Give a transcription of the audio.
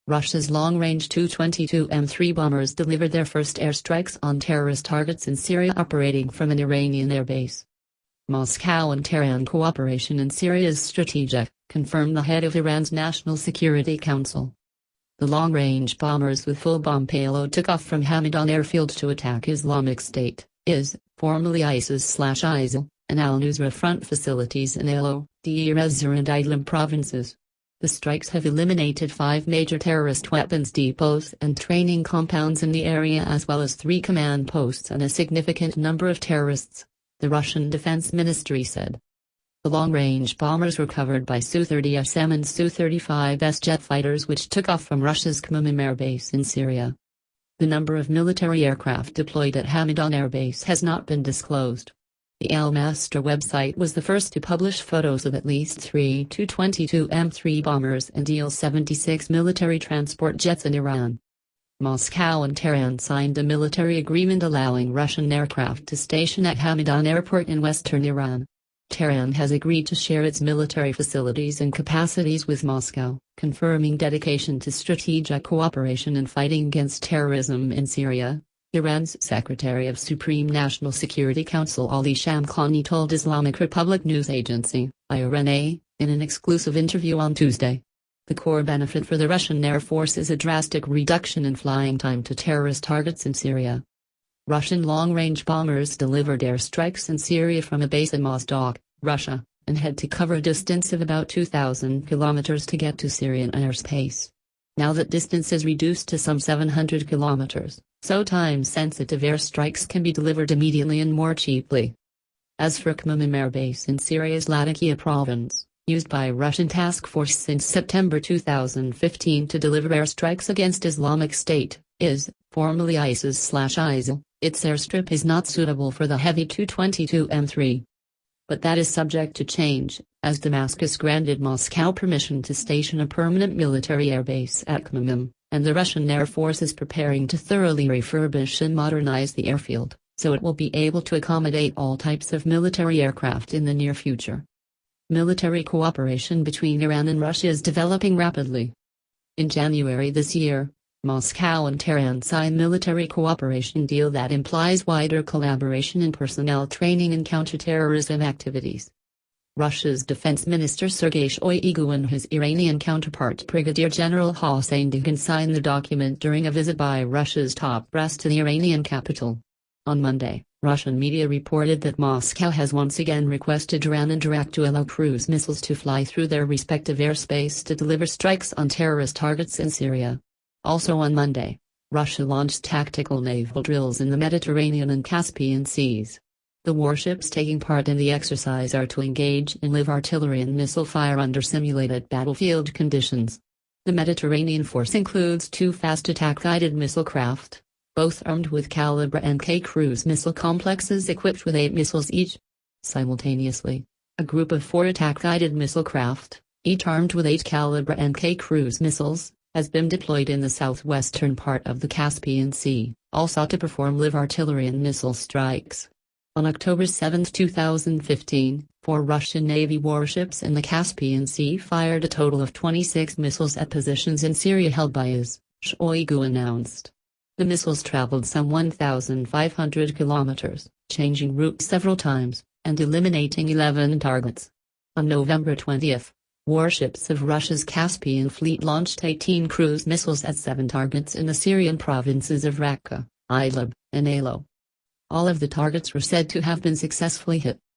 Russia's long-range Tu-22M3 bombers delivered their first airstrikes on terrorist targets in Syria operating from an Iranian airbase. Moscow and Tehran cooperation in Syria is strategic, confirmed the head of Iran's National Security Council. The long-range bombers with full bomb payload took off from Hamadan airfield to attack Islamic State, formerly ISIS/ISIL, and al-Nusra Front facilities in Aleppo, Deir ez-Zor and Idlib provinces. The strikes have eliminated 5 major terrorist weapons depots and training compounds in the area, as well as 3 command posts and a significant number of terrorists, the Russian Defense Ministry said. The long-range bombers were covered by Su-30SM and Su-35S jet fighters which took off from Russia's Khmeimim Air Base in Syria. The number of military aircraft deployed at Hamadan Air Base has not been disclosed. The Al-Masdar website was the first to publish photos of at least 3 Tu-22M3 bombers and Il-76 military transport jets in Iran. Moscow and Tehran signed a military agreement allowing Russian aircraft to station at Hamadan Airport in western Iran. Tehran has agreed to share its military facilities and capacities with Moscow, confirming dedication to strategic cooperation in fighting against terrorism in Syria. Iran's Secretary of Supreme National Security Council Ali Shamkhani told Islamic Republic news agency, IRNA, in an exclusive interview on Tuesday. The core benefit for the Russian Air Force is a drastic reduction in flying time to terrorist targets in Syria. Russian long-range bombers delivered airstrikes in Syria from a base in Mozdok, Russia, and had to cover a distance of about 2,000 kilometers to get to Syrian airspace. Now that distance is reduced to some 700 kilometers, so time-sensitive airstrikes can be delivered immediately and more cheaply. As for Khmeimim Air Base in Syria's Latakia province, used by Russian task force since September 2015 to deliver airstrikes against Islamic State, formerly ISIS/ISIL, its airstrip is not suitable for the heavy Tu-22M3. But that is subject to change, as Damascus granted Moscow permission to station a permanent military airbase at Khmeimim, and the Russian Air Force is preparing to thoroughly refurbish and modernize the airfield, so it will be able to accommodate all types of military aircraft in the near future. Military cooperation between Iran and Russia is developing rapidly. In January this year, Moscow and Tehran signed military cooperation deal that implies wider collaboration in personnel training and counterterrorism activities. Russia's Defense Minister Sergei Shoigu and his Iranian counterpart Brigadier General Hossein Dagan signed the document during a visit by Russia's top brass to the Iranian capital. On Monday, Russian media reported that Moscow has once again requested Iran and Iraq to allow cruise missiles to fly through their respective airspace to deliver strikes on terrorist targets in Syria. Also on Monday, Russia launched tactical naval drills in the Mediterranean and Caspian Seas. The warships taking part in the exercise are to engage in live artillery and missile fire under simulated battlefield conditions. The Mediterranean force includes 2 fast attack-guided missile craft, both armed with Calibre NK cruise missile complexes equipped with 8 missiles each. Simultaneously, a group of 4 attack-guided missile craft, each armed with 8 Calibre NK cruise missiles, has been deployed in the southwestern part of the Caspian Sea, also to perform live artillery and missile strikes. On October 7, 2015, 4 Russian Navy warships in the Caspian Sea fired a total of 26 missiles at positions in Syria held by IS, Shoigu announced. The missiles traveled some 1,500 kilometers, changing route several times, and eliminating 11 targets. On November 20, warships of Russia's Caspian Fleet launched 18 cruise missiles at 7 targets in the Syrian provinces of Raqqa, Idlib, and Aleppo. All of the targets were said to have been successfully hit.